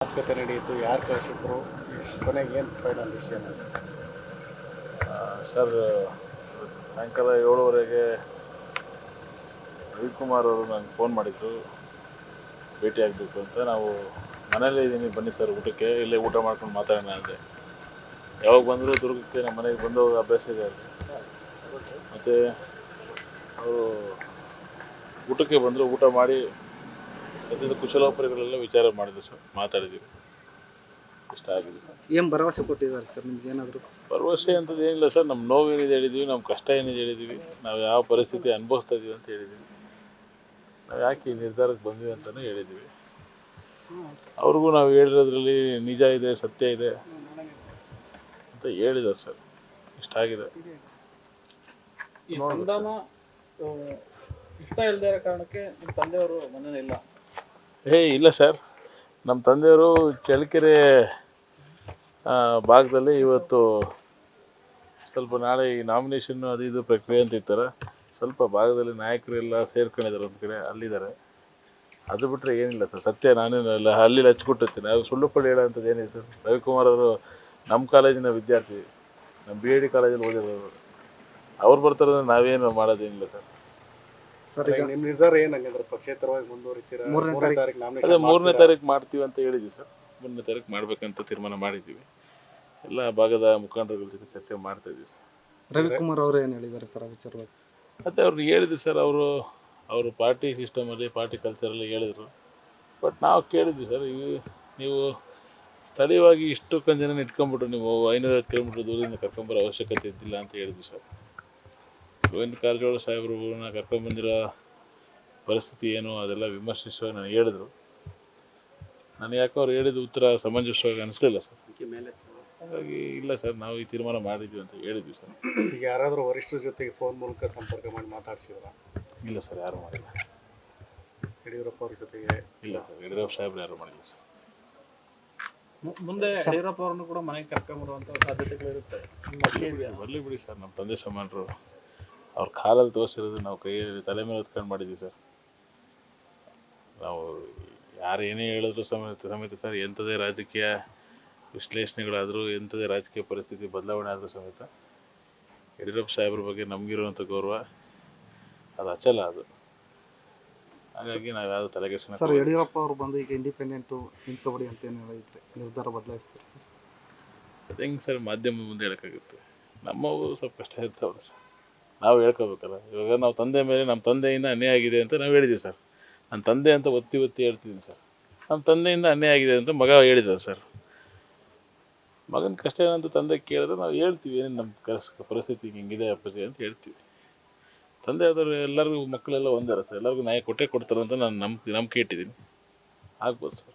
ಮಾತುಕತೆ ನಡೆಯಿತು, ಯಾರು ಕಳಿಸಿದ್ರು, ಕೊನೆಗೆ ಏನು ಫೈನಲ್ ಡಿಸಿಷನ್? ಸರ್, ಸಾಯಂಕಾಲ 7:30ಗೆ ರವಿಕುಮಾರ್ ಅವರು ನನಗೆ ಫೋನ್ ಮಾಡಿದ್ರು, ಭೇಟಿ ಆಗಬೇಕು ಅಂತ. ನಾವು ಮನೇಲೇ ಇದ್ದೀನಿ, ಬನ್ನಿ ಸರ್ ಊಟಕ್ಕೆ, ಇಲ್ಲೇ ಊಟ ಮಾಡ್ಕೊಂಡು ಮಾತಾಡೋಣ ಅಂದೆ. ಯಾವಾಗ ಬಂದರೂ ದುರ್ಗಕ್ಕೆ ನಮ್ಮ ಮನೆಗೆ ಬಂದು ಹೋಗೋ ಅಭ್ಯಾಸ ಇದೆ ಅವ್ರಿಗೆ. ಮತ್ತು ಅವರು ಊಟಕ್ಕೆ ಬಂದರು, ಊಟ ಮಾಡಿ ಅದರಿಂದ ಕುಶಲೋಪರಿಗಳೆಲ್ಲ ವಿಚಾರ ಮಾಡಿದ್ರು ಸರ್, ಮಾತಾಡಿದ್ದೀವಿ. ಇಷ್ಟ ಆಗಿದೆ ಸರ್. ಏನು ಭರವಸೆ ಕೊಟ್ಟಿದ್ದಾರೆ ಸರ್ ನಿಮ್ಗೆ? ಏನಾದರೂ ಭರವಸೆ ಅಂತದ್ದು ಏನಿಲ್ಲ ಸರ್. ನಮ್ಮ ನೋವೇನಿದೆ ಹೇಳಿದ್ದೀವಿ, ನಮ್ಮ ಕಷ್ಟ ಏನಿದೆ ಹೇಳಿದ್ದೀವಿ, ನಾವು ಯಾವ ಪರಿಸ್ಥಿತಿ ಅನುಭವಿಸ್ತಾ ಇದ್ದೀವಿ ಅಂತ ಹೇಳಿದ್ದೀವಿ, ನಾವು ಯಾಕೆ ಈ ನಿರ್ಧಾರಕ್ಕೆ ಬಂದ್ವಿ ಅಂತಲೂ ಹೇಳಿದ್ದೀವಿ. ಅವ್ರಿಗೂ ನಾವು ಹೇಳಿರೋದ್ರಲ್ಲಿ ನಿಜ ಇದೆ, ಸತ್ಯ ಇದೆ ಅಂತ ಹೇಳಿದ್ದಾರೆ ಸರ್. ಇಷ್ಟ ಆಗಿದೆ. ಈ ಸಂಧಾನ ಇಷ್ಟ ಇಲ್ಲದೆ ಇರೋ ಕಾರಣಕ್ಕೆ ನಿಮ್ಮ ತಂದೆಯವರು ಮನೇಲಿ ಇಲ್ಲ? ಇಲ್ಲ ಸರ್, ನಮ್ಮ ತಂದೆಯವರು ಚಳ್ಳಕೆರೆ ಭಾಗದಲ್ಲಿ ಇವತ್ತು ಸ್ವಲ್ಪ ನಾಳೆ ಈ ನಾಮಿನೇಷನ್ ಅದು ಇದು ಪ್ರಕ್ರಿಯೆ ಅಂತ ಇರ್ತಾರೆ, ಸ್ವಲ್ಪ ಭಾಗದಲ್ಲಿ ನಾಯಕರೆಲ್ಲ ಸೇರ್ಕೊಂಡಿದ್ದಾರೆ ಒಂದು ಕಡೆ, ಅಲ್ಲಿದ್ದಾರೆ. ಅದು ಬಿಟ್ಟರೆ ಏನಿಲ್ಲ ಸರ್. ಸತ್ಯ ನಾನೇನಲ್ಲ ಅಲ್ಲಿ ಹಚ್ಕೊಟ್ಟಿರ್ತೀನಿ, ನಾವು ಸುಳ್ಳು ಪಳ್ಳು ಹೇಳೋಂಥದ್ದು ಏನಿದೆ ಸರ್. ರವಿಕುಮಾರ್ ಅವರು ನಮ್ಮ ಕಾಲೇಜಿನ ವಿದ್ಯಾರ್ಥಿ, ನಮ್ಮ BID ಕಾಲೇಜಲ್ಲಿ ಓದಿರೋರು. ಅವ್ರು ಬರ್ತಾರೆ, ನಾವೇನು ಮಾಡೋದೇನಿಲ್ಲ ಸರ್. ಸರ್ ಈಗ ನಿಮ್ಮ ನಿರ್ಧಾರ ಏನು ಹಂಗಂದ್ರೆ ಪಕ್ಷೇತರವಾಗಿ ಮುಂದುವರಿತೀರಾ? 3ನೇ ತಾರೀಕು ಅದೇ 3ನೇ ತಾರೀಕು ಮಾಡ್ತೀವಿ ಅಂತ ಹೇಳಿದ್ವಿ ಸರ್. 3ನೇ ತಾರೀಕು ಮಾಡಬೇಕಂತ ತೀರ್ಮಾನ ಮಾಡಿದ್ದೀವಿ. ಎಲ್ಲ ಭಾಗದ ಮುಖಂಡರುಗಳ ಜೊತೆ ಚರ್ಚೆ ಮಾಡ್ತಾ ಇದ್ದೀವಿ ಸರ್. ರವಿಕುಮಾರ್ ಅವರು ಏನು ಹೇಳಿದ್ದಾರೆ ಸರ್ ಆ ವಿಚಾರವಾಗಿ? ಮತ್ತು ಅವ್ರು ಹೇಳಿದ್ರು ಸರ್, ಅವರು ಪಾರ್ಟಿ ಸಿಸ್ಟಮಲ್ಲಿ, ಪಾರ್ಟಿ ಕಲ್ಚರಲ್ಲಿ ಹೇಳಿದರು. ಬಟ್ ನಾವು ಕೇಳಿದ್ವಿ ಸರ್, ನೀವು ಸ್ಥಳೀಯವಾಗಿ ಇಷ್ಟು ಜನ ಇಟ್ಕೊಂಡ್ಬಿಟ್ಟು ನೀವು 550 ಕಿಲೋಮೀಟ್ರ್ ದೂರದಿಂದ ಕರ್ಕೊಂಬರೋ ಅವಶ್ಯಕತೆ ಇದ್ದಿಲ್ಲ ಅಂತ ಹೇಳಿದ್ವಿ ಸರ್. ಗೋವಿಂದ ಕಾರಜೋಳ ಸಾಹೇಬ್ರನ್ನ ಕರ್ಕೊಂಬಂದಿರೋ ಪರಿಸ್ಥಿತಿ ಏನು ಅದೆಲ್ಲ ವಿಮರ್ಶಿಸುವಾಗ ನನಗೆ ಹೇಳಿದ್ರು. ನನಗೆ ಯಾಕೋ ಅವ್ರು ಹೇಳಿದ ಉತ್ತರ ಸಮಂಜಸವಾಗಿ ಅನಿಸ್ಲಿಲ್ಲ ಸರ್. ಹಾಗಾಗಿ ಇಲ್ಲ ಸರ್, ನಾವು ಈ ತೀರ್ಮಾನ ಮಾಡಿದ್ವಿ ಅಂತ ಹೇಳಿದ್ವಿ ಸರ್. ಈಗ ಯಾರಾದರೂ ವರಿಷ್ಠರ ಜೊತೆಗೆ ಫೋನ್ ಮೂಲಕ ಸಂಪರ್ಕ ಮಾಡಿ ಮಾತಾಡ್ಸಿದ್ರಾ? ಇಲ್ಲ ಸರ್, ಯಾರೂ ಮಾಡಿಲ್ಲ. ಯಡಿಯೂರಪ್ಪ ಅವ್ರ ಜೊತೆಗೆ? ಇಲ್ಲ ಸರ್, ಯಡಿಯೂರಪ್ಪ ಸಾಹೇಬ್ರು ಯಾರೂ ಮಾಡಿಲ್ಲ ಸರ್. ಮುಂದೆ ಯಡಿಯೂರಪ್ಪ ಅವ್ರನ್ನು ಕೂಡ ಮನೆಗೆ ಕರ್ಕೊಂಬರುವಂಥ ಸಾಧ್ಯತೆಗಳಿರುತ್ತೆ. ಬರಲಿ ಬಿಡಿ ಸರ್, ನಮ್ಮ ತಂದೆ ಸಮಾನರು. ಅವ್ರ ಕಾಲಲ್ಲಿ ತೋರಿಸಿರೋದು ನಾವು ಕೈಯಲ್ಲಿ ತಲೆ ಮೇಲೆ ಹೊತ್ಕೊಂಡು ಮಾಡಿದ್ವಿ ಸರ್. ನಾವು ಯಾರು ಏನೇ ಹೇಳಿದ್ರು ಸಮೇತ ಸರ್, ಎಂಥದೇ ರಾಜಕೀಯ ವಿಶ್ಲೇಷಣೆಗಳಾದರೂ, ಎಂಥದೇ ರಾಜಕೀಯ ಪರಿಸ್ಥಿತಿ ಬದಲಾವಣೆ ಆದರೂ ಸಮೇತ ಯಡಿಯೂರಪ್ಪ ಸಾಹೇಬ್ರ ಬಗ್ಗೆ ನಮಗಿರುವಂಥ ಗೌರವ ಅದು ಅಚಲ. ಅದು ಹಾಗಾಗಿ ನಾವು ಯಾವುದು ತಲೆಗೆಡ್ಸ್ಕೊಂಡು ಸರ್, ಯಡಿಯೂರಪ್ಪ ಅವರು ಬಂದು ಈಗ ಇಂಡಿಪೆಂಡೆಂಟು ನಿಂತ್ಕೊಬೇಡಿ ಅಂತ ಏನು ಹೇಳಿದ್ರೆ ನಿರ್ಧಾರ ಬದಲಾಯಿಸ್ತಾರೆ? ಅದು ಹೆಂಗೆ ಸರ್, ಮಾಧ್ಯಮ ಮುಂದೆ ಹೇಳೋಕ್ಕಾಗುತ್ತೆ? ನಮ್ಮವು ಸ್ವಲ್ಪ ಕಷ್ಟ ಇರ್ತಾವೆ ಸರ್, ನಾವು ಹೇಳ್ಕೋಬೇಕಲ್ಲ. ಇವಾಗ ನಾವು ತಂದೆ ಮೇಲೆ, ನಮ್ಮ ತಂದೆಯಿಂದ ಅನ್ಯಾಯ ಆಗಿದೆ ಅಂತ ನಾವು ಹೇಳಿದ್ದೀವಿ ಸರ್. ನನ್ನ ತಂದೆ ಅಂತ ಒತ್ತಿ ಹೇಳ್ತಿದ್ದೀನಿ ಸರ್. ನಮ್ಮ ತಂದೆಯಿಂದ ಅನ್ಯಾಯ ಆಗಿದೆ ಅಂತ ಮಗ ಹೇಳಿದ್ದಾರೆ ಸರ್. ಮಗನ ಕಷ್ಟ ಏನಂತ ತಂದೆ ಕೇಳಿದ್ರೆ ನಾವು ಹೇಳ್ತೀವಿ, ಏನೇನು ನಮ್ಮ ಪರಿಸ್ಥಿತಿ ಹಿಂಗಿದೆ ಅಪ್ಪಾಜಿ ಅಂತ ಹೇಳ್ತೀವಿ. ತಂದೆ ಆದವರು ಎಲ್ಲರಿಗೂ ಮಕ್ಕಳೆಲ್ಲ ಒಂದೇ ಸರ್, ಎಲ್ಲರಿಗೂ ನ್ಯಾಯ ಕೊಟ್ಟೇ ಕೊಡ್ತಾರೆ ಅಂತ ನಾನು ನಂಬಿಕೆ ಇಟ್ಟಿದ್ದೀನಿ. ಆಗ್ಬೋದು ಸರ್.